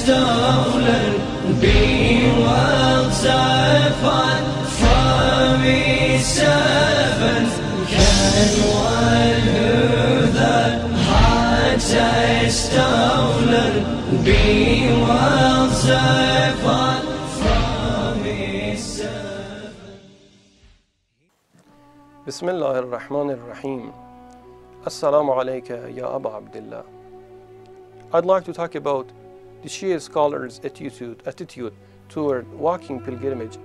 stolen, be well satisfied from his servant. Can one who the heart is stolen, be well satisfied from his servant. Bismillah ar-Rahman ar-Rahim. Assalamu alayka ya Aba Abdullah. I'd like to talk about the Shia scholars' attitude toward walking pilgrimage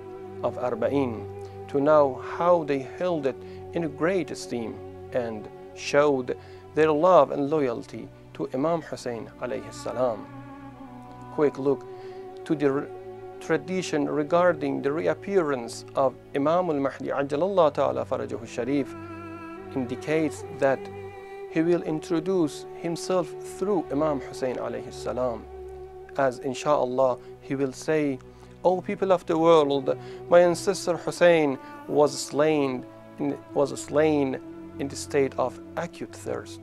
of Arbaeen, to know how they held it in great esteem and showed their love and loyalty to Imam Hussein alayhi salam. Quick look to the tradition regarding the reappearance of Imam al-Mahdi Ajjalallah Ta'ala Farajahu Sharif indicates that he will introduce himself through Imam Hussein alayhi salam, as inshallah he will say, "O people of the world, my ancestor Hussein was slain in the state of acute thirst.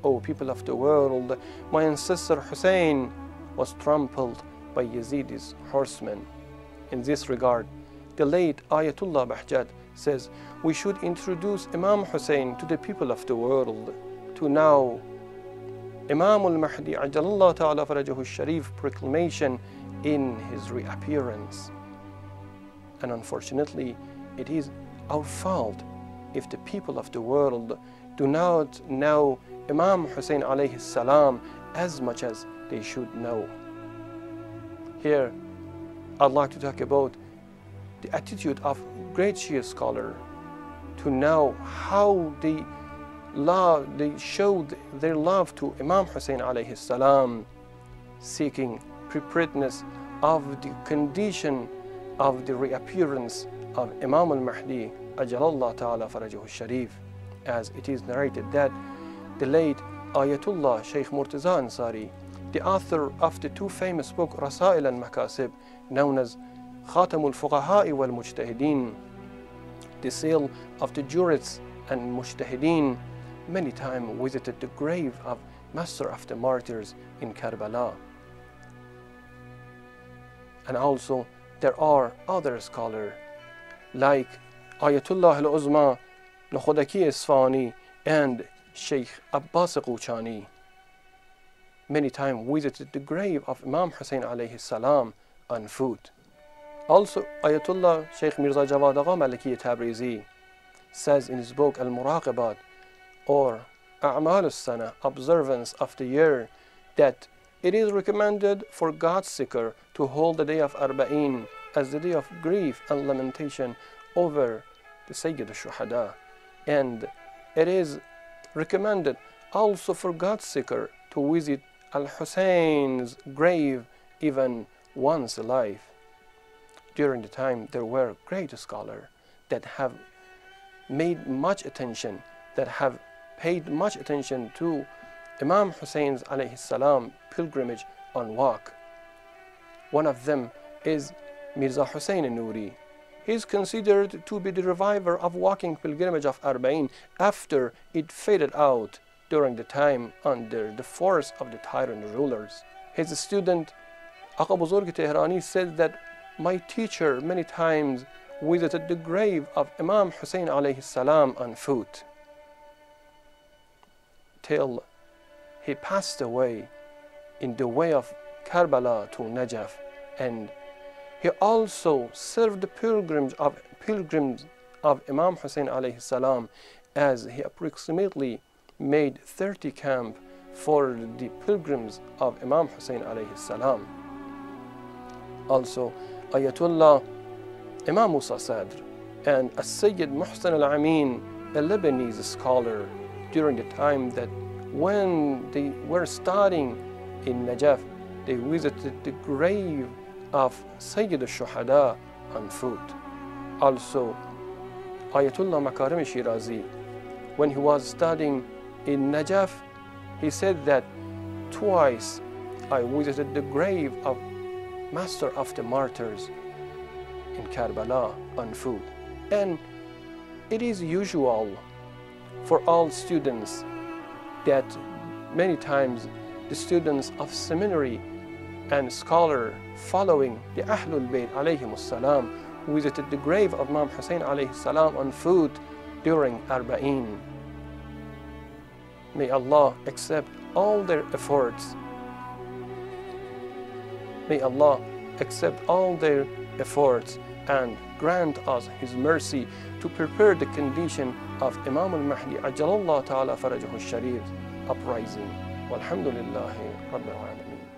O people of the world, my ancestor Hussein was trampled by Yazid's horsemen." In this regard, the late Ayatollah Bahjat says we should introduce Imam Hussein to the people of the world, to know Imam al-Mahdi Ajjalallah Ta'ala Farajahu Sharif proclamation in his reappearance. And unfortunately, it is our fault if the people of the world do not know Imam Hussein alayhi salam as much as they should know. Here, I'd like to talk about the attitude of great Shia scholar, to know how they showed their love to Imam Hussein alayhi salam, seeking preparedness of the condition of the reappearance of Imam al-Mahdi Ajjalallah Ta'ala Farajahu Sharif, as it is narrated that the late Ayatollah Sheikh Murtaza Ansari, the author of the two famous books Rasail and Makasib, known as Khatam al-Fuqaha'i wal Mujtahideen, the seal of the jurists and Mujtahideen, many times visited the grave of Master of the Martyrs in Karbala. And also there are other scholars like Ayatollah al-Uzma Nakhodaki Isfani and Sheikh Abbas Quchani, many times visited the grave of Imam Hussein alayhi salam on foot. Also Ayatollah Sheikh Mirza Jawad Agha Maliki Tabrizi says in his book Al-Muraqabat, or A'mal al-Sana, observance of the year, that it is recommended for God's seeker to hold the day of Arbaeen as the day of grief and lamentation over the Sayyid al-Shuhada, and it is recommended also for God's seeker to visit Al-Hussein's grave even once alive. During the time there were great scholars that have made much attention, that have paid much attention to Imam Hussein's alayhi salam pilgrimage on walk. One of them is Mirza Hussein al-Nuri. He is considered to be the reviver of walking pilgrimage of Arbaeen after it faded out during the time under the force of the tyrant rulers. His student Aqa Buzurg Tehrani said that my teacher many times visited the grave of Imam Hussein alayhi salam on foot, till he passed away in the way of Karbala to Najaf, and he also served the pilgrims of Imam Hussein alayhi salam, as he approximately made 30 camps for the pilgrims of Imam Hussein alayhi salam. Also Ayatollah Imam Musa Sadr and As-Sayyid Muhsin al-Amin, a Lebanese scholar, during the time that when they were studying in Najaf, they visited the grave of Sayyid al-Shuhada on foot. Also Ayatollah Makarim Shirazi, when he was studying in Najaf, he said that twice I visited the grave of Master of the Martyrs in Karbala on foot. And it is usual for all students that many times the students of seminary and scholar following the Ahlul Bayt alayhimus salam who visited the grave of Imam Hussein alayhi salam on foot during Arbaeen. May Allah accept all their efforts. May Allah accept all their efforts and grant us His mercy to prepare the condition of Imam al-Mahdi Ajjalallahu ta'ala farajahu al-Sharif uprising. Walhamdulillahi Rabbil Alameen.